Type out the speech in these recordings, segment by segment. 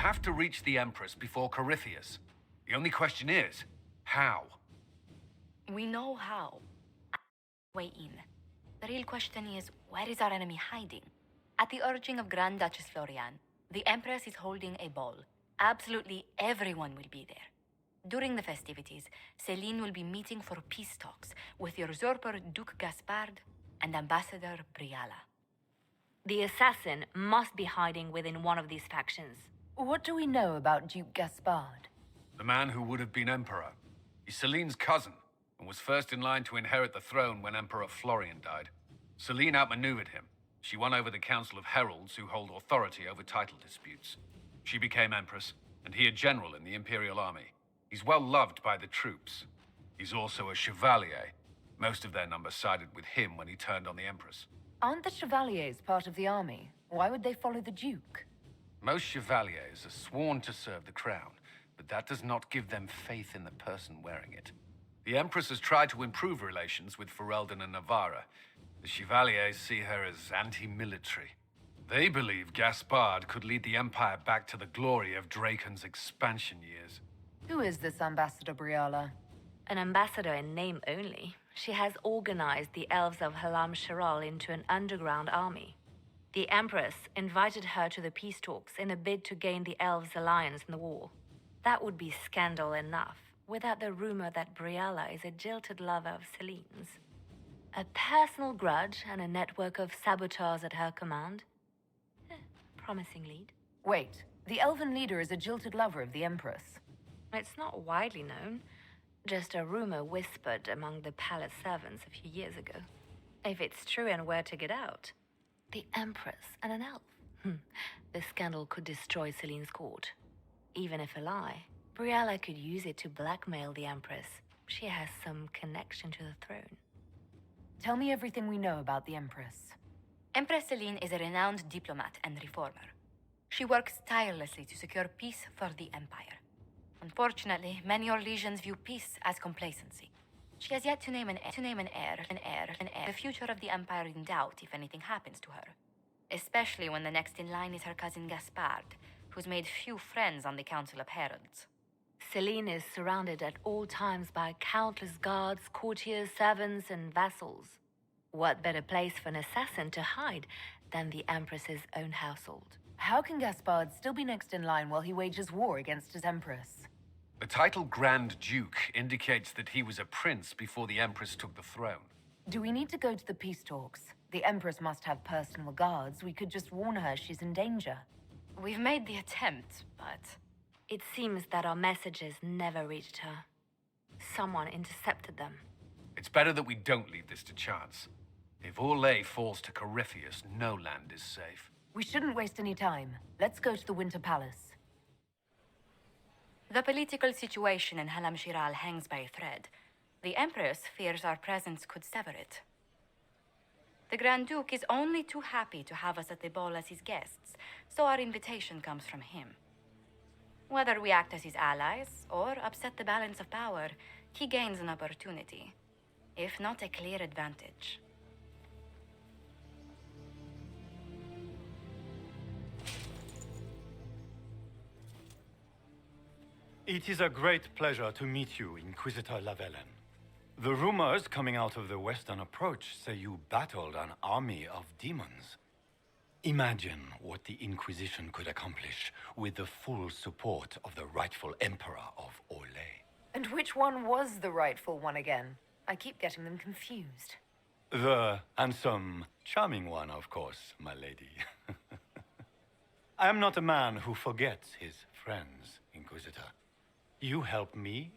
have to reach the Empress before Corypheus. The only question is, how? We know how. Way in. The real question is, where is our enemy hiding? At the urging of Grand Duchess Florian, the Empress is holding a ball. Absolutely everyone will be there. During the festivities, Celine will be meeting for peace talks with usurper Duke Gaspard and Ambassador Briala. The assassin must be hiding within one of these factions. What do we know about Duke Gaspard? The man who would have been Emperor. He's Celine's cousin, and was first in line to inherit the throne when Emperor Florian died. Celine outmaneuvered him. She won over the Council of Heralds, who hold authority over title disputes. She became Empress, and he a general in the Imperial Army. He's well loved by the troops. He's also a Chevalier. Most of their number sided with him when he turned on the Empress. Aren't the Chevaliers part of the army? Why would they follow the Duke? Most Chevaliers are sworn to serve the crown, but that does not give them faith in the person wearing it. The Empress has tried to improve relations with Ferelden and Navarra. The Chevaliers see her as anti-military. They believe Gaspard could lead the Empire back to the glory of Draken's expansion years. Who is this Ambassador Briala? An ambassador in name only. She has organized the elves of Halam Shiral into an underground army. The Empress invited her to the peace talks in a bid to gain the elves' alliance in the war. That would be scandal enough, without the rumor that Briala is a jilted lover of Celine's. A personal grudge and a network of saboteurs at her command. Promising lead. Wait, the elven leader is a jilted lover of the Empress. It's not widely known. Just a rumor whispered among the palace servants a few years ago. If it's true and were to get out, the Empress and an elf. The scandal could destroy Celine's court. Even if a lie, Briala could use it to blackmail the Empress. She has some connection to the throne. Tell me everything we know about the Empress. Empress Celine is a renowned diplomat and reformer. She works tirelessly to secure peace for the Empire. Unfortunately, many Orlesians view peace as complacency. She has yet to name an heir. The future of the Empire in doubt if anything happens to her. Especially when the next in line is her cousin Gaspard, who's made few friends on the Council of Heralds. Celine is surrounded at all times by countless guards, courtiers, servants, and vassals. What better place for an assassin to hide than the Empress's own household? How can Gaspard still be next in line while he wages war against his Empress? The title Grand Duke indicates that he was a prince before the Empress took the throne. Do we need to go to the peace talks? The Empress must have personal guards. We could just warn her she's in danger. We've made the attempt, but... It seems that our messages never reached her. Someone intercepted them. It's better that we don't leave this to chance. If Orlais falls to Corypheus, no land is safe. We shouldn't waste any time. Let's go to the Winter Palace. The political situation in Halam Shiral hangs by a thread. The Empress fears our presence could sever it. The Grand Duke is only too happy to have us at the ball as his guests, so our invitation comes from him. Whether we act as his allies or upset the balance of power, he gains an opportunity, if not a clear advantage. It is a great pleasure to meet you, Inquisitor Lavellen. The rumors coming out of the Western Approach say you battled an army of demons. Imagine what the Inquisition could accomplish with the full support of the rightful Emperor of Orlais. And which one was the rightful one again? I keep getting them confused. The handsome, charming one, of course, my lady. I am not a man who forgets his friends, Inquisitor. You help me,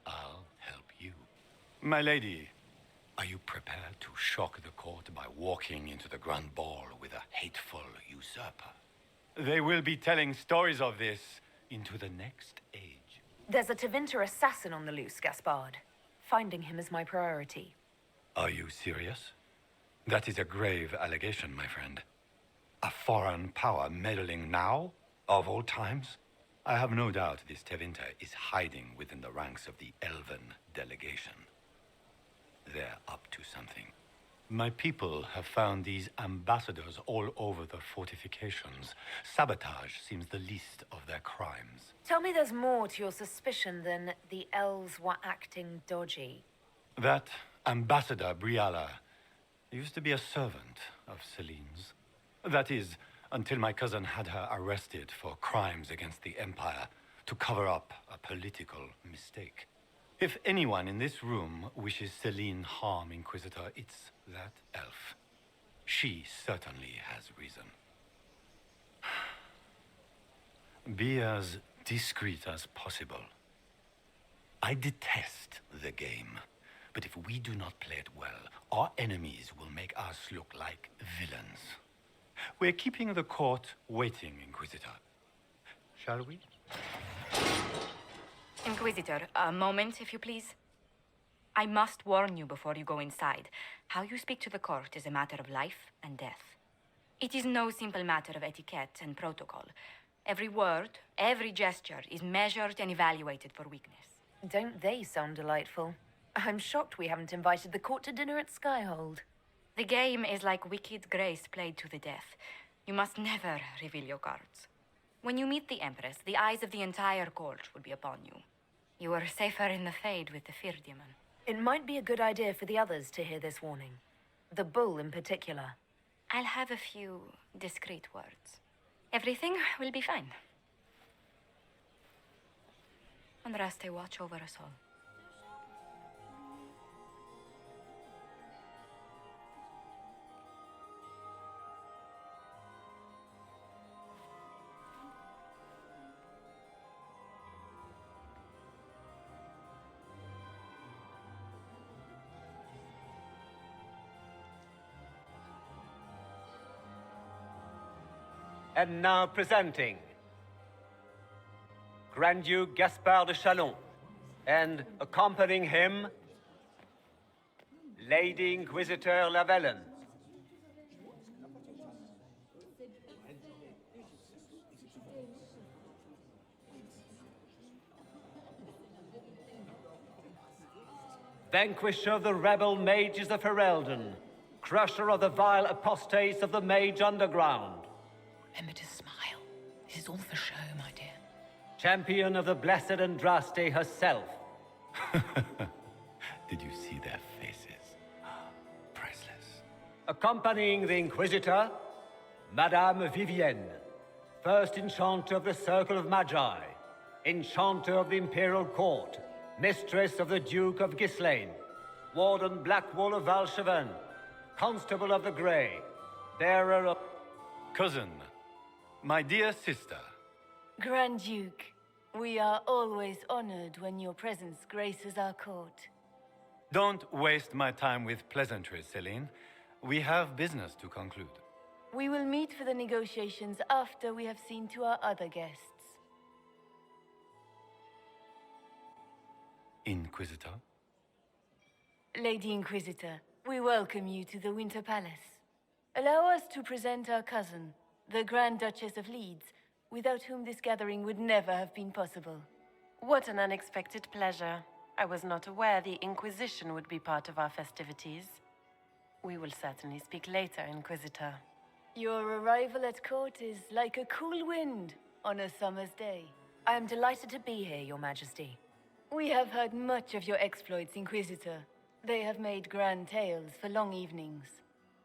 I'll help you. My lady, are you prepared to shock the court by walking into the Grand Ball with a hateful usurper? They will be telling stories of this into the next age. There's a Tevinter assassin on the loose, Gaspard. Finding him is my priority. Are you serious? That is a grave allegation, my friend. A foreign power meddling now, of all times? I have no doubt this Tevinter is hiding within the ranks of the Elven delegation. They're up to something. My people have found these ambassadors all over the fortifications. Sabotage seems the least of their crimes. Tell me there's more to your suspicion than the elves were acting dodgy. That ambassador, Briala, used to be a servant of Celine's. That is, until my cousin had her arrested for crimes against the Empire to cover up a political mistake. If anyone in this room wishes Celine harm, Inquisitor, it's that elf. She certainly has reason. Be as discreet as possible. I detest the game, but if we do not play it well, our enemies will make us look like villains. We're keeping the court waiting, Inquisitor. Shall we? Inquisitor, a moment, if you please. I must warn you before you go inside. How you speak to the court is a matter of life and death. It is no simple matter of etiquette and protocol. Every word, every gesture is measured and evaluated for weakness. Don't they sound delightful? I'm shocked we haven't invited the court to dinner at Skyhold. The game is like Wicked Grace played to the death. You must never reveal your cards. When you meet the Empress, the eyes of the entire court will be upon you. You are safer in the Fade with the Fear Demon. It might be a good idea for the others to hear this warning. The bull in particular. I'll have a few discreet words. Everything will be fine. Andraste, watch over us all. And now presenting Grand Duke Gaspard de Chalon, and accompanying him, Lady Inquisitor Lavellen. Vanquisher of the rebel mages of Ferelden, crusher of the vile apostates of the mage underground. Remember to smile. This is all for show, my dear. Champion of the blessed Andraste herself. Did you see their faces? Priceless. Accompanying the Inquisitor, Madame Vivienne, first Enchanter of the Circle of Magi, Enchanter of the Imperial Court, Mistress of the Duke of Ghislaine, Warden Blackwall of Valcheven, Constable of the Grey, Bearer of... Cousin, my dear sister. Grand Duke, we are always honored when your presence graces our court. Don't waste my time with pleasantries, Celine. We have business to conclude. We will meet for the negotiations after we have seen to our other guests. Inquisitor? Lady Inquisitor, we welcome you to the Winter Palace. Allow us to present our cousin, the Grand Duchess of Leeds, without whom this gathering would never have been possible. What an unexpected pleasure. I was not aware the Inquisition would be part of our festivities. We will certainly speak later, Inquisitor. Your arrival at court is like a cool wind on a summer's day. I am delighted to be here, Your Majesty. We have heard much of your exploits, Inquisitor. They have made grand tales for long evenings.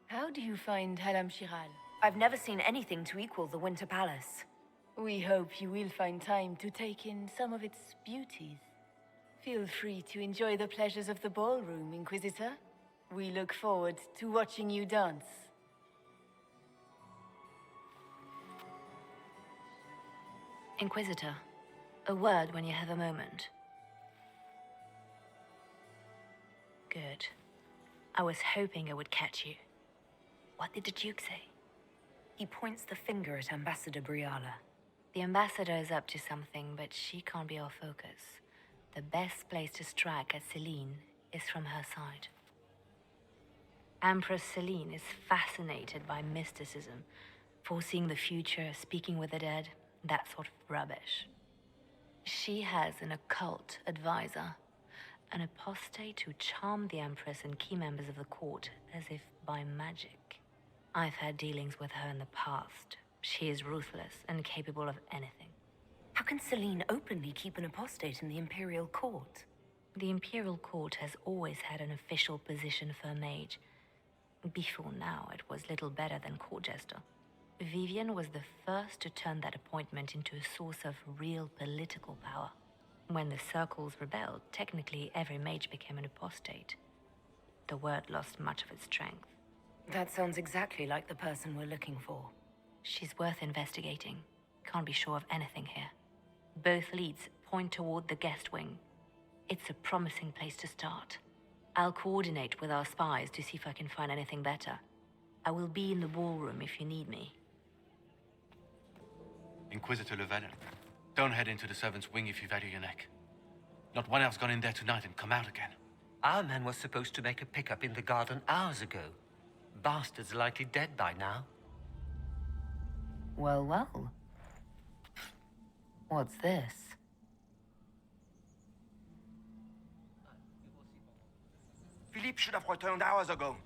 How do you find Halam Shiral? I've never seen anything to equal the Winter Palace. We hope you will find time to take in some of its beauties. Feel free to enjoy the pleasures of the ballroom, Inquisitor. We look forward to watching you dance. Inquisitor, a word when you have a moment. Good. I was hoping I would catch you. What did the Duke say? He points the finger at Ambassador Briala. The ambassador is up to something, but she can't be our focus. The best place to strike at Celine is from her side. Empress Celine is fascinated by mysticism, foreseeing the future, speaking with the dead, that sort of rubbish. She has an occult advisor, an apostate who charmed the Empress and key members of the court as if by magic. I've had dealings with her in the past. She is ruthless and capable of anything. How can Celine openly keep an apostate in the Imperial Court? The Imperial Court has always had an official position for a mage. Before now, it was little better than court jester. Vivian was the first to turn that appointment into a source of real political power. When the circles rebelled, technically every mage became an apostate. The word lost much of its strength. That sounds exactly like the person we're looking for. She's worth investigating. Can't be sure of anything here. Both leads point toward the guest wing. It's a promising place to start. I'll coordinate with our spies to see if I can find anything better. I will be in the ballroom if you need me. Inquisitor Llewellyn, don't head into the servants' wing if you value your neck. Not one elf's gone in there tonight and come out again. Our man was supposed to make a pickup in the garden hours ago. Bastard's likely dead by now. Well, well. What's this? Philippe should have returned hours ago,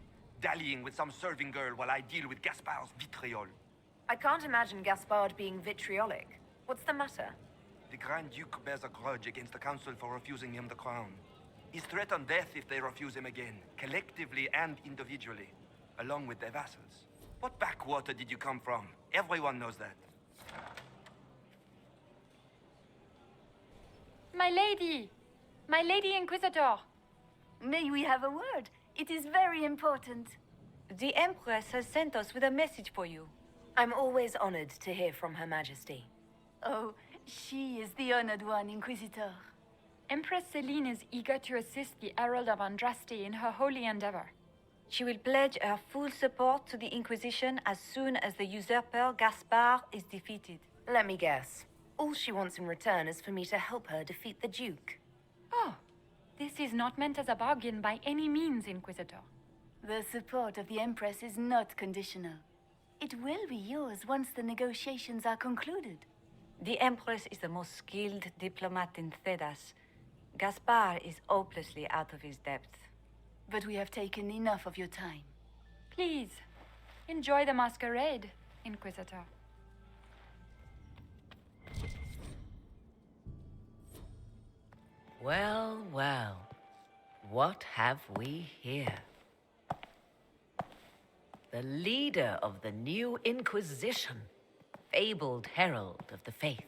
dallying with some serving girl while I deal with Gaspard's vitriol. I can't imagine Gaspard being vitriolic. What's the matter? The Grand Duke bears a grudge against the Council for refusing him the crown. He's threatened death if they refuse him again, collectively and individually, along with their vassals. What backwater did you come from? Everyone knows that. My Lady Inquisitor! May we have a word? It is very important. The Empress has sent us with a message for you. I'm always honored to hear from Her Majesty. Oh, she is the honored one, Inquisitor. Empress Celine is eager to assist the Herald of Andraste in her holy endeavor. She will pledge her full support to the Inquisition as soon as the usurper Gaspard is defeated. Let me guess. All she wants in return is for me to help her defeat the Duke. Oh, this is not meant as a bargain by any means, Inquisitor. The support of the Empress is not conditional. It will be yours once the negotiations are concluded. The Empress is the most skilled diplomat in Thedas. Gaspard is hopelessly out of his depth. But we have taken enough of your time. Please, enjoy the masquerade, Inquisitor. Well, well. What have we here? The leader of the new Inquisition, fabled herald of the faith.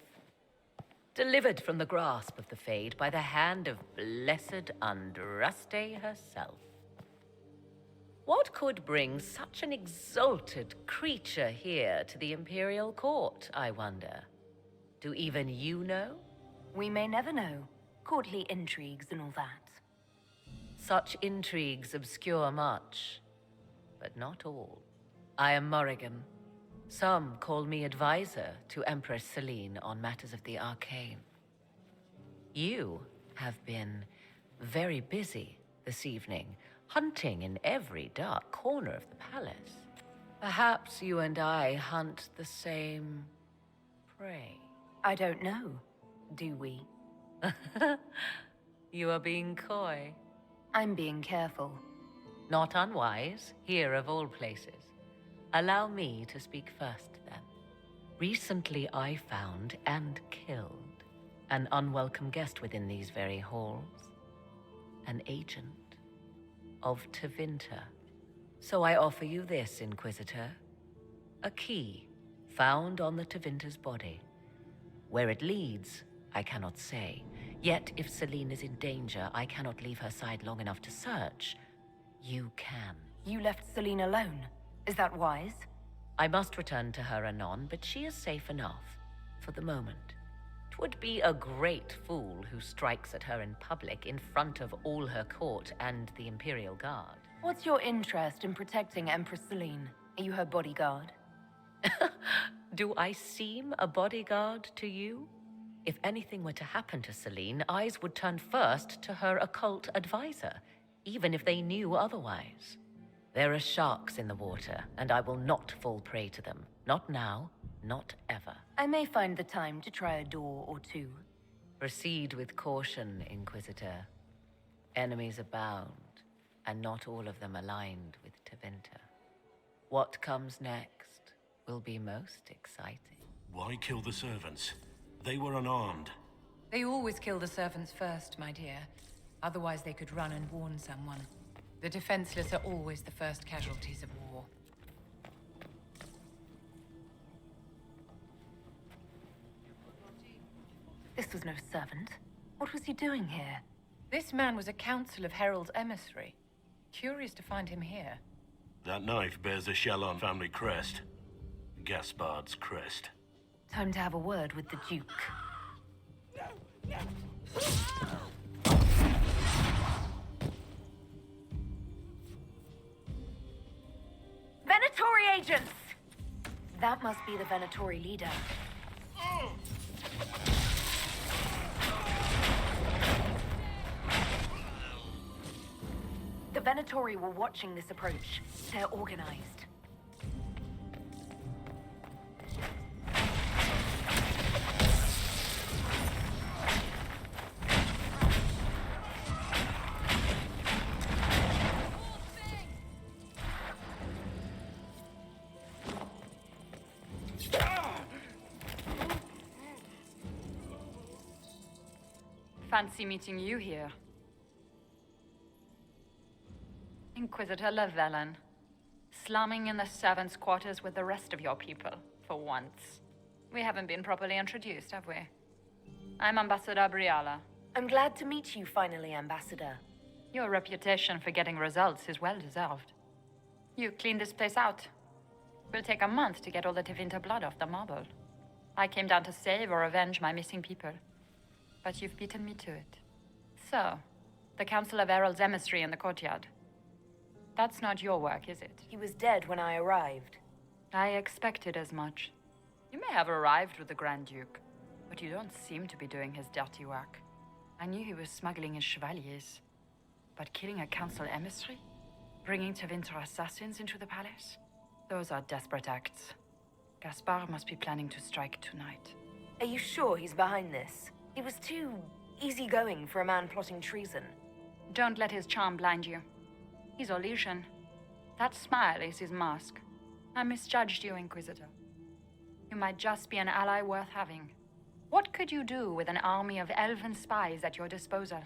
Delivered from the grasp of the Fade by the hand of blessed Andraste herself. What could bring such an exalted creature here to the Imperial Court, I wonder? Do even you know? We may never know. Courtly intrigues and all that. Such intrigues obscure much, but not all. I am Morrigan. Some call me advisor to Empress Celine on matters of the arcane. You have been very busy this evening, hunting in every dark corner of the palace. Perhaps you and I hunt the same prey. I don't know. Do we? You are being coy. I'm being careful. Not unwise, here of all places. Allow me to speak first, then. Recently I found and killed an unwelcome guest within these very halls. An agent of Tevinter. So I offer you this, Inquisitor. A key found on the Tevinter's body. Where it leads, I cannot say. Yet, if Celine is in danger, I cannot leave her side long enough to search. You can. You left Celine alone. Is that wise? I must return to her anon, but she is safe enough. For the moment. 'Twould be a great fool who strikes at her in public in front of all her court and the Imperial Guard. What's your interest in protecting Empress Celine? Are you her bodyguard? Do I seem a bodyguard to you? If anything were to happen to Celine, eyes would turn first to her occult advisor, even if they knew otherwise. There are sharks in the water, and I will not fall prey to them. Not now, not ever. I may find the time to try a door or two. Proceed with caution, Inquisitor. Enemies abound. and not all of them aligned with Tevinter. What comes next will be most exciting. Why kill the servants? They were unarmed. They always kill the servants first, my dear. Otherwise they could run and warn someone. The defenseless are always the first casualties of war. This was no servant. What was he doing here? This man was a council of Herald's emissary. Curious to find him here. That knife bears a Chalon family crest. Gaspard's crest. Time to have a word with the Duke. Venatori agents! That must be the Venatori leader. The Venatori were watching this approach. They're organized. Fancy meeting you here. Inquisitor Llewellyn, slumming in the servants' quarters with the rest of your people, for once. We haven't been properly introduced, have we? I'm Ambassador Briala. I'm glad to meet you finally, Ambassador. Your reputation for getting results is well deserved. You cleaned this place out. Will take a month to get all the Tevinter blood off the marble. I came down to save or avenge my missing people. But you've beaten me to it. So, the Council of Herald's emissary in the courtyard. That's not your work, is it? He was dead when I arrived. I expected as much. You may have arrived with the Grand Duke, but you don't seem to be doing his dirty work. I knew he was smuggling his chevaliers. But killing a council emissary? Bringing Tevinter assassins into the palace? Those are desperate acts. Gaspard must be planning to strike tonight. Are you sure he's behind this? He was too easygoing for a man plotting treason. Don't let his charm blind you. He's Orlesian. That smile is his mask. I misjudged you, Inquisitor. You might just be an ally worth having. What could you do with an army of elven spies at your disposal?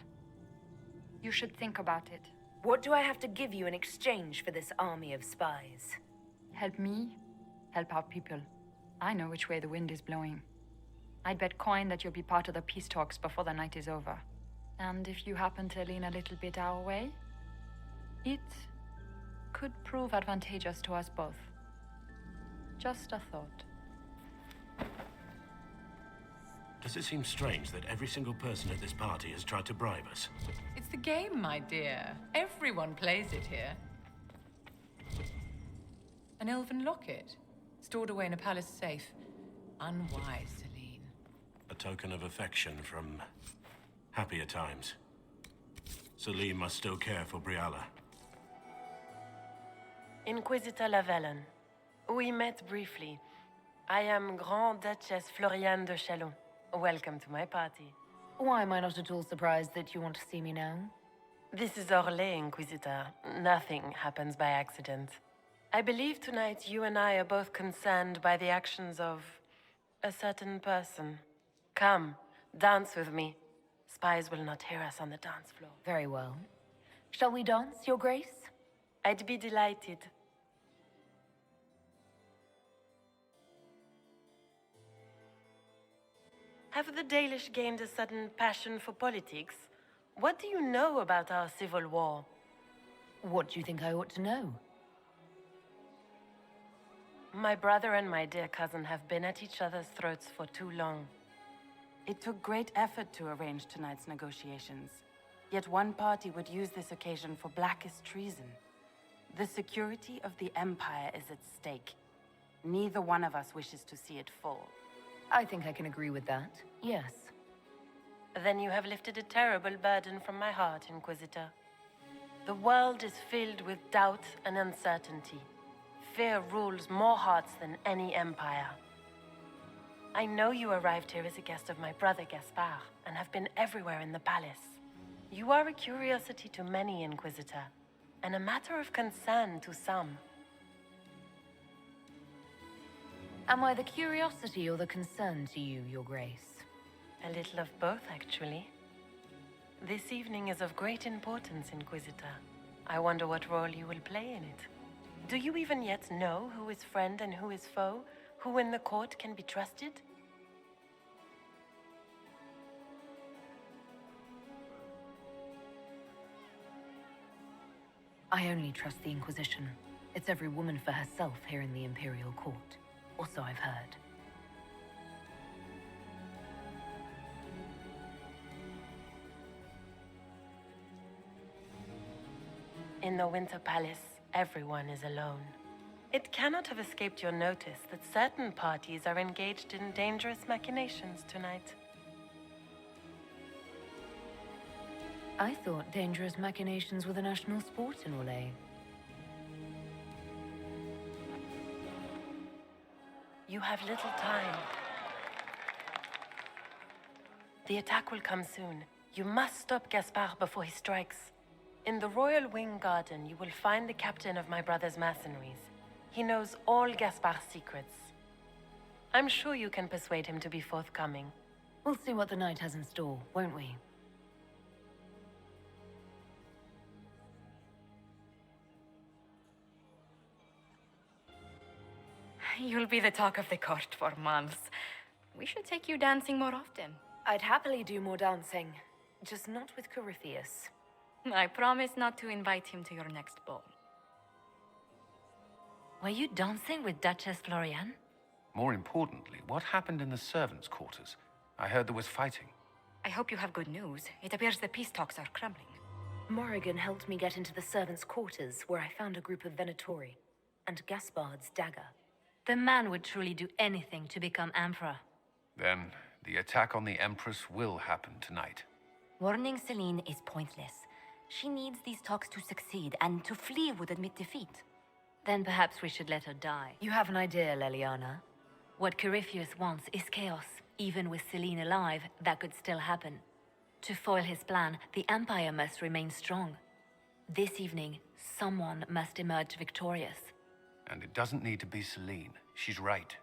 You should think about it. What do I have to give you in exchange for this army of spies? Help me, help our people. I know which way the wind is blowing. I'd bet coin that you'll be part of the peace talks before the night is over. And if you happen to lean a little bit our way, it could prove advantageous to us both. Just a thought. Does it seem strange that every single person at this party has tried to bribe us? It's the game, my dear. Everyone plays it here. An elven locket, stored away in a palace safe. Unwise, Celine. A token of affection from happier times. Celine must still care for Briala. Inquisitor Llewellyn. We met briefly. I am Grand Duchess Floriane de Chalon. Welcome to my party. Why am I not at all surprised that you want to see me now? This is Orlais, Inquisitor. Nothing happens by accident. I believe tonight you and I are both concerned by the actions of a certain person. Come, dance with me. Spies will not hear us on the dance floor. Very well. Shall we dance, Your Grace? I'd be delighted. Have the Dalish gained a sudden passion for politics? What do you know about our civil war? What do you think I ought to know? My brother and my dear cousin have been at each other's throats for too long. It took great effort to arrange tonight's negotiations. Yet one party would use this occasion for blackest treason. The security of the Empire is at stake. Neither one of us wishes to see it fall. I think I can agree with that. Yes. Then you have lifted a terrible burden from my heart, Inquisitor. The world is filled with doubt and uncertainty. Fear rules more hearts than any empire. I know you arrived here as a guest of my brother Gaspard, and have been everywhere in the palace. You are a curiosity to many, Inquisitor. and a matter of concern to some. Am I the curiosity or the concern to you, Your Grace? A little of both, actually. This evening is of great importance, Inquisitor. I wonder what role you will play in it. Do you even yet know who is friend and who is foe? Who in the court can be trusted? I only trust the Inquisition. It's every woman for herself here in the Imperial Court. Or so I've heard. In the Winter Palace, everyone is alone. It cannot have escaped your notice that certain parties are engaged in dangerous machinations tonight. I thought dangerous machinations were the national sport in Orlais. You have little time. The attack will come soon. You must stop Gaspard before he strikes. In the Royal Wing Garden, you will find the captain of my brother's mercenaries. He knows all Gaspard's secrets. I'm sure you can persuade him to be forthcoming. We'll see what the night has in store, won't we? You'll be the talk of the court for months. We should take you dancing more often. I'd happily do more dancing, just not with Corypheus. I promise not to invite him to your next ball. Were you dancing with Duchess Florian? More importantly, what happened in the servants' quarters? I heard there was fighting. I hope you have good news. It appears the peace talks are crumbling. Morrigan helped me get into the servants' quarters, where I found a group of Venatori, and Gaspard's dagger. The man would truly do anything to become Emperor. Then, the attack on the Empress will happen tonight. Warning Celine is pointless. She needs these talks to succeed, and to flee would admit defeat. Then perhaps we should let her die. You have an idea, Leliana? What Corypheus wants is chaos. Even with Celine alive, that could still happen. To foil his plan, the Empire must remain strong. This evening, someone must emerge victorious. And it doesn't need to be Celine. She's right.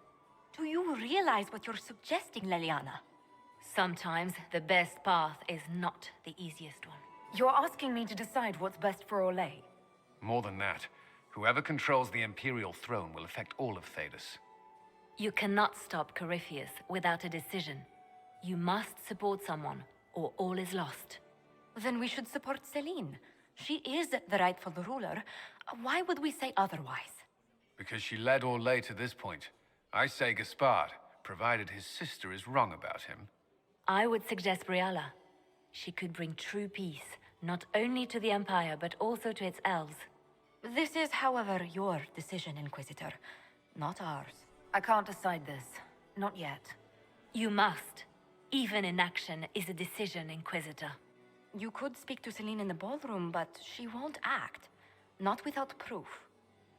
Do you realize what you're suggesting, Leliana? Sometimes the best path is not the easiest one. You're asking me to decide what's best for Orlais? More than that, whoever controls the Imperial throne will affect all of Thedas. You cannot stop Corypheus without a decision. You must support someone, or all is lost. Then we should support Celine. She is the rightful ruler. Why would we say otherwise? Because she led Orlais to this point. I say Gaspard, provided his sister is wrong about him. I would suggest Briala. She could bring true peace, not only to the Empire, but also to its elves. This is, however, your decision, Inquisitor, not ours. I can't decide this. Not yet. You must. Even inaction is a decision, Inquisitor. You could speak to Celine in the ballroom, but she won't act. Not without proof.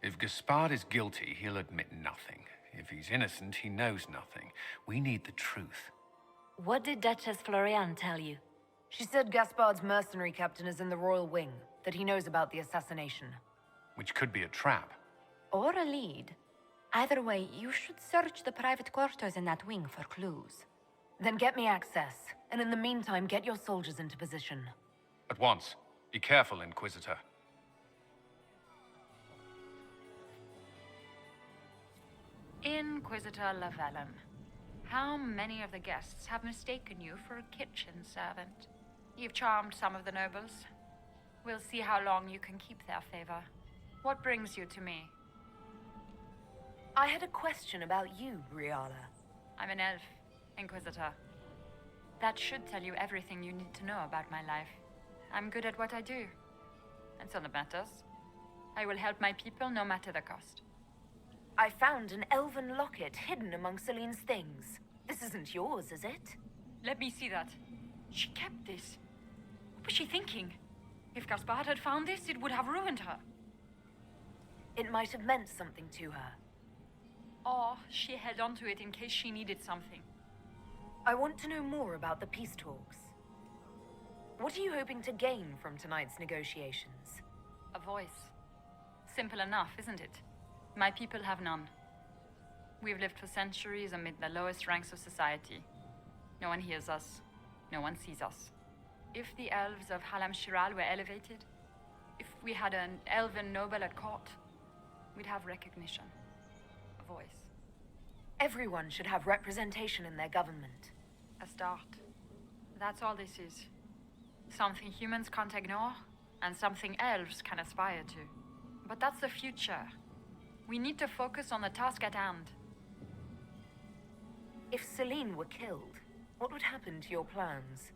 If Gaspard is guilty, he'll admit nothing. If he's innocent, he knows nothing. We need the truth. What did Duchess Florian tell you? She said Gaspard's mercenary captain is in the Royal Wing, that he knows about the assassination. Which could be a trap. Or a lead. Either way, you should search the private quarters in that wing for clues. Then get me access, and in the meantime, get your soldiers into position. At once. Be careful, Inquisitor. Inquisitor Lavalin, how many of the guests have mistaken you for a kitchen servant? You've charmed some of the nobles. We'll see how long you can keep their favor. What brings you to me? I had a question about you, Briala. I'm an elf, Inquisitor. That should tell you everything you need to know about my life. I'm good at what I do. That's all that matters. I will help my people no matter the cost. I found an elven locket hidden among Celine's things. This isn't yours, is it? Let me see that. She kept this. What was she thinking? If Gaspard had found this, it would have ruined her. It might have meant something to her. Or she held on to it in case she needed something. I want to know more about the peace talks. What are you hoping to gain from tonight's negotiations? A voice. Simple enough, isn't it? My people have none. We've lived for centuries amid the lowest ranks of society. No one hears us. No one sees us. If the elves of Halam Shiral were elevated, if we had an elven noble at court, we'd have recognition. A voice. Everyone should have representation in their government. A start. That's all this is. Something humans can't ignore, and something elves can aspire to. But that's the future. We need to focus on the task at hand. If Celine were killed, what would happen to your plans?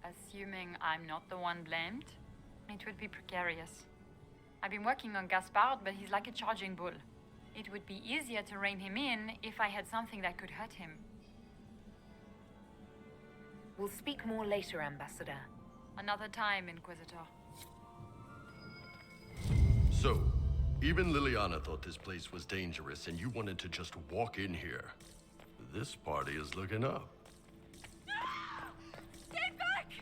Assuming I'm not the one blamed, it would be precarious. I've been working on Gaspard, but he's like a charging bull. It would be easier to rein him in if I had something that could hurt him. We'll speak more later, Ambassador. Another time, Inquisitor. So, even Liliana thought this place was dangerous and you wanted to just walk in here. This party is looking up. Stay back!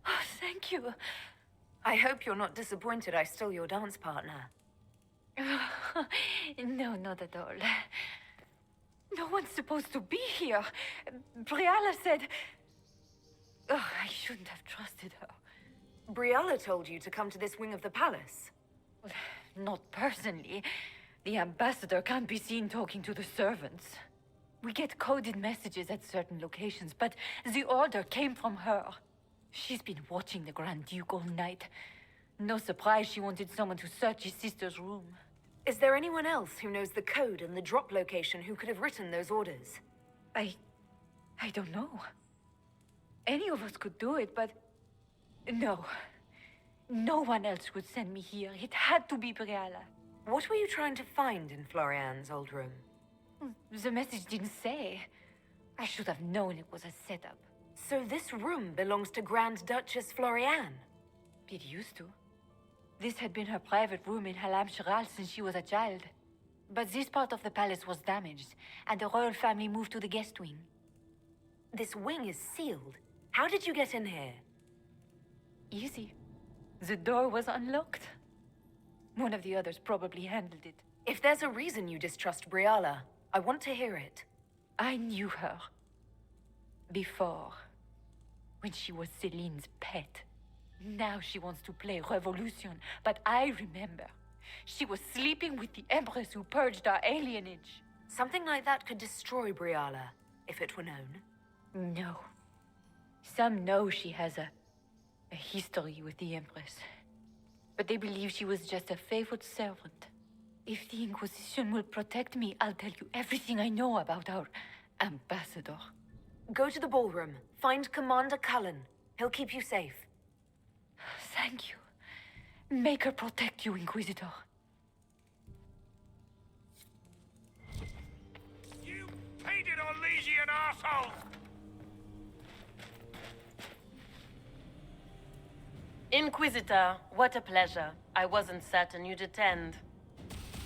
Oh, thank you. I hope you're not disappointed I stole your dance partner. No, not at all. No one's supposed to be here. Briala said... Oh, I shouldn't have trusted her. Briala told you to come to this wing of the palace. Well, not personally. The ambassador can't be seen talking to the servants. We get coded messages at certain locations, but the order came from her. She's been watching the Grand Duke all night. No surprise she wanted someone to search his sister's room. Is there anyone else who knows the code and the drop location who could have written those orders? I don't know. Any of us could do it, but... No. No one else would send me here. It had to be Briala. What were you trying to find in Florian's old room? The message didn't say. I should have known it was a setup. So this room belongs to Grand Duchess Florian? It used to. This had been her private room in Halam Shiral since she was a child. But this part of the palace was damaged, and the royal family moved to the guest wing. This wing is sealed. How did you get in here? Easy. The door was unlocked. One of the others probably handled it. If there's a reason you distrust Briala, I want to hear it. I knew her. Before. When she was Celine's pet. Now she wants to play revolution, but I remember. She was sleeping with the Empress who purged our alienage. Something like that could destroy Briala, if it were known. No. Some know she has a history with the Empress. But they believe she was just a favored servant. If the Inquisition will protect me, I'll tell you everything I know about our ambassador. Go to the ballroom. Find Commander Cullen. He'll keep you safe. Thank you. Make her protect you, Inquisitor. You painted Orlesian arsehole! Inquisitor, what a pleasure. I wasn't certain you'd attend.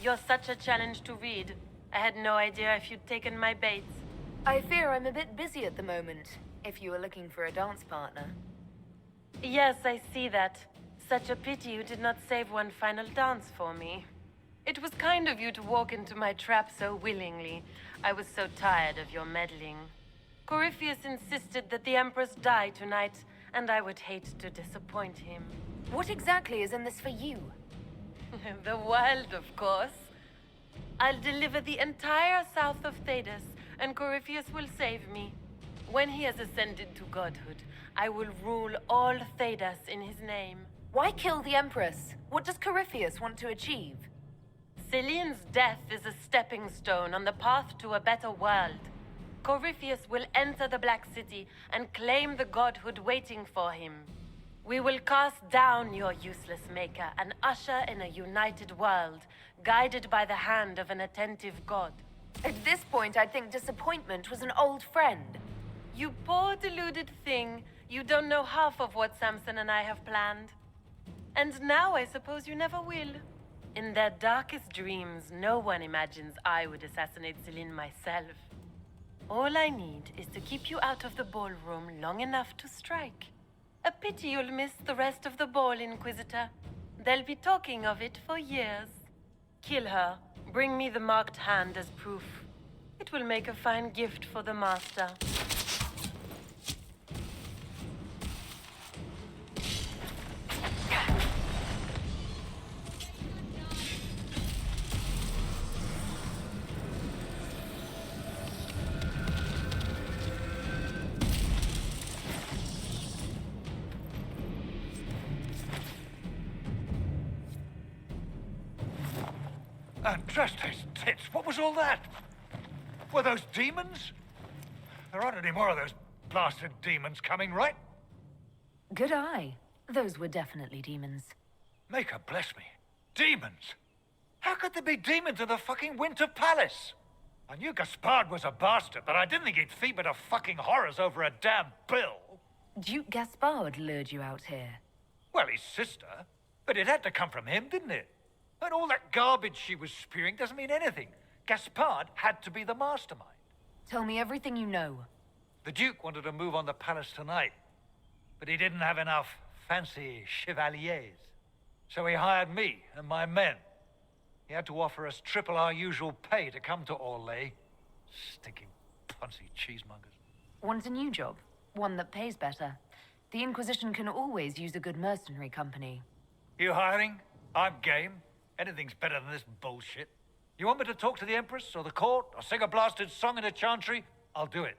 You're such a challenge to read. I had no idea if you'd taken my bait. I fear I'm a bit busy at the moment, if you were looking for a dance partner. Yes, I see that. Such a pity you did not save one final dance for me. It was kind of you to walk into my trap so willingly. I was so tired of your meddling. Corypheus insisted that the Empress die tonight, and I would hate to disappoint him. What exactly is in this for you? The world, of course. I'll deliver the entire south of Thedas, and Corypheus will save me. When he has ascended to godhood, I will rule all Thedas in his name. Why kill the Empress? What does Corypheus want to achieve? Celine's death is a stepping stone on the path to a better world. Corypheus will enter the Black City and claim the godhood waiting for him. We will cast down your useless maker and usher in a united world, guided by the hand of an attentive god. At this point, I think disappointment was an old friend. You poor deluded thing. You don't know half of what Samson and I have planned. And now I suppose you never will. In their darkest dreams, no one imagines I would assassinate Celine myself. All I need is to keep you out of the ballroom long enough to strike. A pity you'll miss the rest of the ball, Inquisitor. They'll be talking of it for years. Kill her. Bring me the marked hand as proof. It will make a fine gift for the Master. And trust his tits, what was all that? Were those demons? There aren't any more of those blasted demons coming, right? Good eye. Those were definitely demons. Maker bless me. Demons? How could there be demons in the fucking Winter Palace? I knew Gaspard was a bastard, but I didn't think he'd feed to fucking horrors over a damn bill. Duke Gaspard lured you out here. Well, his sister. But it had to come from him, didn't it? And all that garbage she was spewing doesn't mean anything. Gaspard had to be the mastermind. Tell me everything you know. The Duke wanted to move on the palace tonight, but he didn't have enough fancy chevaliers. So he hired me and my men. He had to offer us triple our usual pay to come to Orlais. Stinking punsy cheesemongers. Want a new job? One that pays better. The Inquisition can always use a good mercenary company. You hiring? I'm game. Anything's better than this bullshit. You want me to talk to the Empress or the court or sing a blasted song in a chantry? I'll do it.